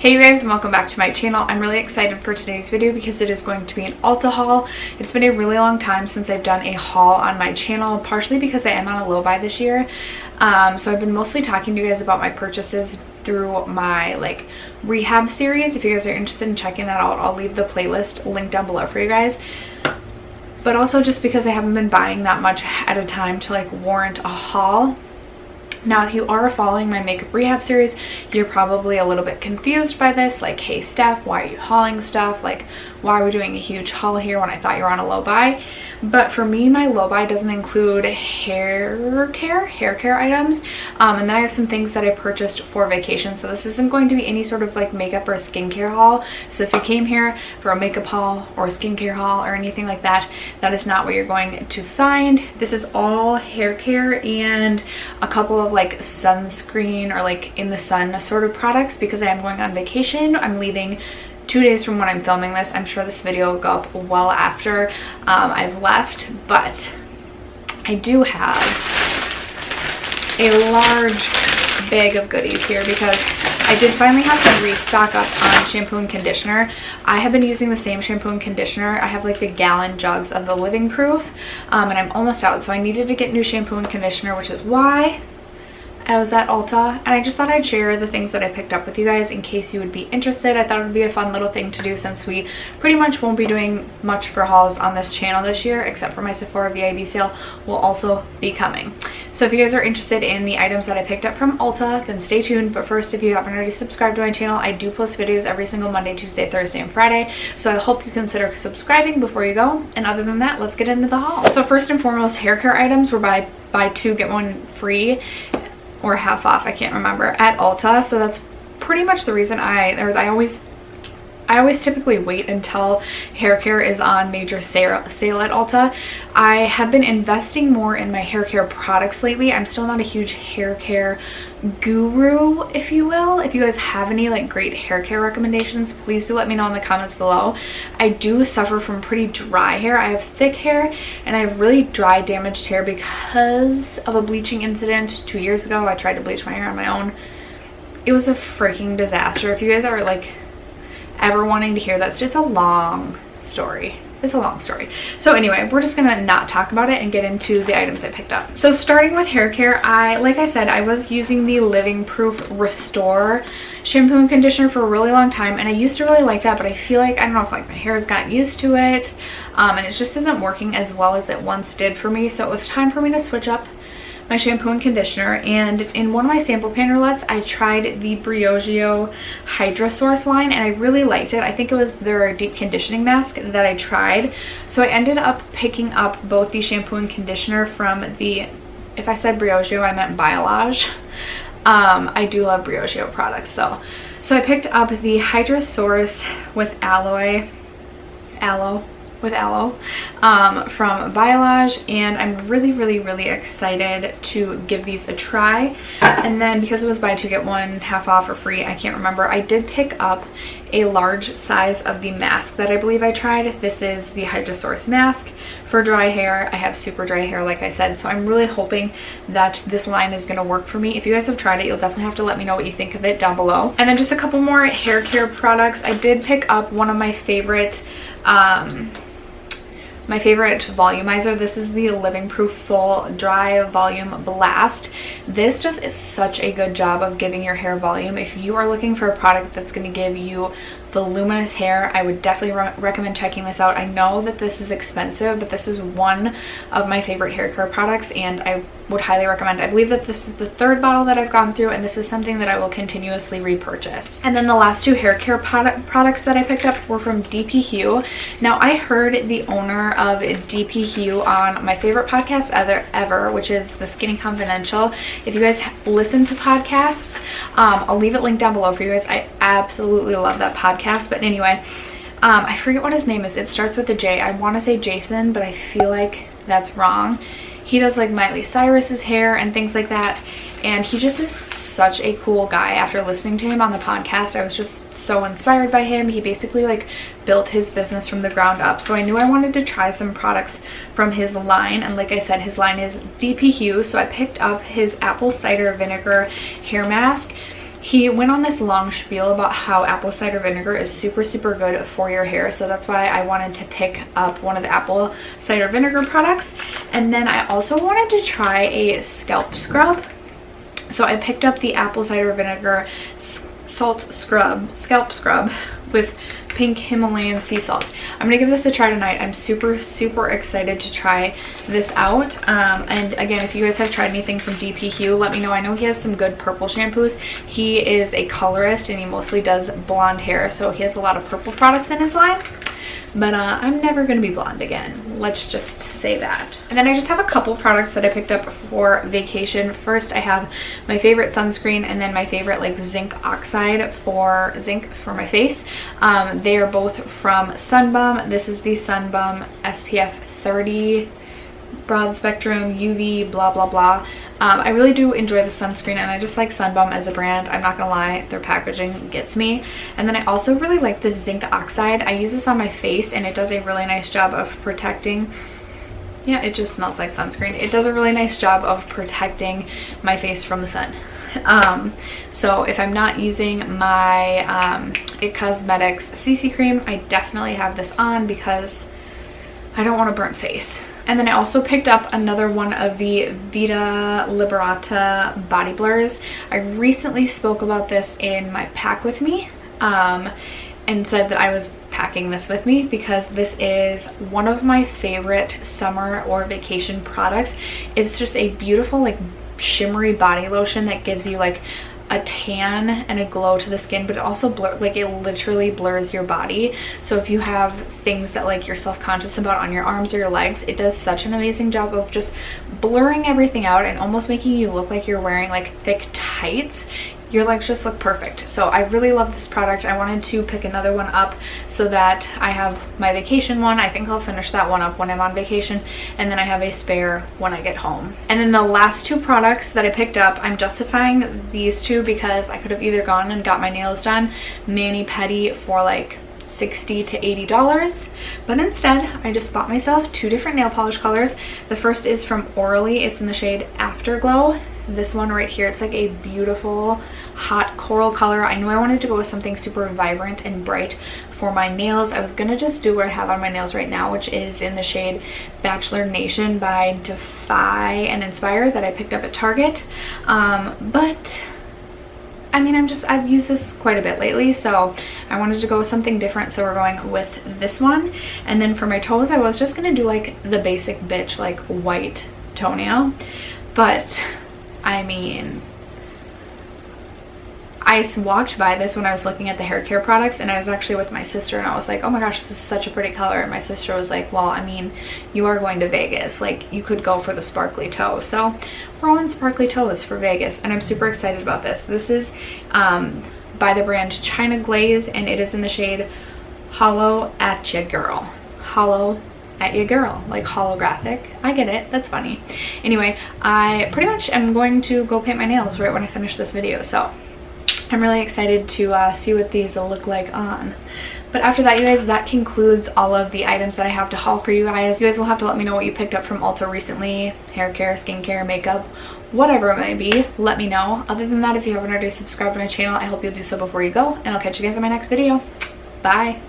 Hey you guys, and welcome back to my channel. I'm really excited for today's video because it is going to be an Ulta haul. It's been a really long time since I've done a haul on my channel, partially because I am on a low buy this year. So I've been mostly talking to you guys about my purchases through my rehab series. If you guys are interested in checking that out, I'll leave the playlist linked down below for you guys. But also just because I haven't been buying that much at a time to warrant a haul. Now, if you are following my makeup rehab series, you're probably a little bit confused by this. Hey Steph, why are you hauling stuff? Why are we doing a huge haul here when I thought you were on a low buy? But for me, my low buy doesn't include hair care items. And then I have some things that I purchased for vacation. So this isn't going to be any sort of makeup or skincare haul. So if you came here for a makeup haul or a skincare haul or anything like that, that is not what you're going to find. This is all hair care and a couple of sunscreen or in the sun sort of products because I am going on vacation. I'm leaving 2 days from when I'm filming this. I'm sure this video will go up well after I've left, but I do have a large bag of goodies here because I did finally have to restock up on shampoo and conditioner. I have been using the same shampoo and conditioner. I have the gallon jugs of the Living Proof, and I'm almost out, so I needed to get new shampoo and conditioner, which is why I was at Ulta, and I just thought I'd share the things that I picked up with you guys in case you would be interested. I thought it would be a fun little thing to do since we pretty much won't be doing much for hauls on this channel this year, except for my Sephora VIB sale will also be coming. So if you guys are interested in the items that I picked up from Ulta, then stay tuned. But first, if you haven't already subscribed to my channel, I do post videos every single Monday, Tuesday, Thursday, and Friday. So I hope you consider subscribing before you go. And other than that, let's get into the haul. So first and foremost, hair care items were buy two, get one free. Or half off, I can't remember, at Ulta. So that's pretty much the reason I always typically wait until hair care is on major sale at Ulta. I have been investing more in my hair care products lately. I'm still not a huge hair care guru, if you will. If you guys have any great hair care recommendations, please do let me know in the comments below. I do suffer from pretty dry hair. I have thick hair and I have really dry, damaged hair because of a bleaching incident 2 years ago. I tried to bleach my hair on my own. It was a freaking disaster. If you guys are ever wanting to hear that, it's a long story. It's a long story. So anyway, we're just gonna not talk about it and get into the items I picked up. So starting with hair care, like I said, I was using the Living Proof Restore shampoo and conditioner for a really long time, and I used to really like that, but I feel I don't know if my hair has gotten used to it, and it just isn't working as well as it once did for me. So it was time for me to switch up my shampoo and conditioner, and in one of my sample pan roulettes I tried the Briogeo Hydra Source line and I really liked it. I think it was their deep conditioning mask that I tried. So I ended up picking up both the shampoo and conditioner from the, if I said Briogeo I meant Biolage. I do love Briogeo products though. So I picked up the Hydra Source with aloe from Biolage, and I'm really excited to give these a try. And then because it was buy two get one half off or free, I can't remember, I did pick up a large size of the mask that I believe I tried. This is the Hydra Source mask for dry hair. I have super dry hair, like I said, so I'm really hoping that this line is going to work for me. If you guys have tried it, you'll definitely have to let me know what you think of it down below. And then just a couple more hair care products. I did pick up one of my favorite volumizer. This is the Living Proof Full Dry Volume Blast. This just is such a good job of giving your hair volume. If you are looking for a product that's going to give you voluminous hair, I would definitely recommend checking this out. I know that this is expensive, but this is one of my favorite hair care products and I would highly recommend. I believe that this is the third bottle that I've gone through, and this is something that I will continuously repurchase. And then the last two hair care products that I picked up were from DP Hue. Now I heard the owner of DP Hue on my favorite podcast ever, which is the Skinny Confidential. If you guys listen to podcasts, I'll leave it linked down below for you guys. I absolutely love that podcast. But anyway, I forget what his name is. It starts with a J. I want to say Jason, but I feel like that's wrong. He does Miley Cyrus's hair and things like that, and he just is such a cool guy. After listening to him on the podcast, I was just so inspired by him. He basically built his business from the ground up, so I knew I wanted to try some products from his line. And like I said, his line is DP Hue, so I picked up his apple cider vinegar hair mask. He went on this long spiel about how apple cider vinegar is super good for your hair, so that's why I wanted to pick up one of the apple cider vinegar products. And then I also wanted to try a scalp scrub, so I picked up the apple cider vinegar scalp scrub with pink Himalayan sea salt. I'm gonna give this a try tonight. I'm super excited to try this out. And again, if you guys have tried anything from DP Hue, let me know. I know he has some good purple shampoos. He is a colorist and he mostly does blonde hair, so he has a lot of purple products in his line. But I'm never gonna be blonde again, let's just say that. And then I just have a couple products that I picked up for vacation. First, I have my favorite sunscreen, and then my favorite like zinc oxide for my face. They are both from Sunbum. This is the Sunbum SPF 30 broad spectrum UV blah blah blah. I really do enjoy the sunscreen, and I just like Sunbum as a brand. I'm not gonna lie, their packaging gets me. And then I also really like this zinc oxide. I use this on my face and it does a really nice job of protecting. Yeah, it just smells like sunscreen. It does a really nice job of protecting my face from the sun. So if I'm not using my It Cosmetics CC cream, I definitely have this on because I don't want a burnt face. And then I also picked up another one of the Vita Liberata body blurs. I recently spoke about this in my pack with me and said that I was packing this with me because this is one of my favorite summer or vacation products. It's just a beautiful like shimmery body lotion that gives you like a tan and a glow to the skin, but it also it literally blurs your body. So if you have things that like you're self-conscious about on your arms or your legs, it does such an amazing job of just blurring everything out and almost making you look like you're wearing like thick tights. Your legs just look perfect. So I really love this product. I wanted to pick another one up so that I have my vacation one. I think I'll finish that one up when I'm on vacation, and then I have a spare when I get home. And then the last two products that I picked up, I'm justifying these two because I could have either gone and got my nails done mani-pedi for like $60 to $80, but instead I just bought myself two different nail polish colors. The first is from Orally. It's in the shade Afterglow. This one right here, it's like a beautiful hot coral color. I knew I wanted to go with something super vibrant and bright for my nails. I was gonna just do what I have on my nails right now, which is in the shade Bachelor Nation by Defy and Inspire that I picked up at Target. But I mean, I've used this quite a bit lately, so I wanted to go with something different, so we're going with this one. And then for my toes, I was just gonna do like the basic bitch like white toenail, but I mean, I walked by this when I was looking at the hair care products, and I was actually with my sister, and I was like, oh my gosh, this is such a pretty color. And my sister was like, well, I mean, you are going to Vegas, like you could go for the sparkly toe. So we're going sparkly toes for Vegas, and I'm super excited about this. This is by the brand China Glaze, and it is in the shade Hollow at Ya Girl. Hollow at Ya Girl, like holographic. I get it, that's funny. Anyway, I pretty much am going to go paint my nails right when I finish this video, so I'm really excited to see what these will look like on. But after that, you guys, that concludes all of the items that I have to haul for you guys. You guys will have to let me know what you picked up from Ulta recently. Hair care, skincare, makeup, whatever it may be, let me know. Other than that, if you haven't already subscribed to my channel, I hope you'll do so before you go, and I'll catch you guys in my next video. Bye.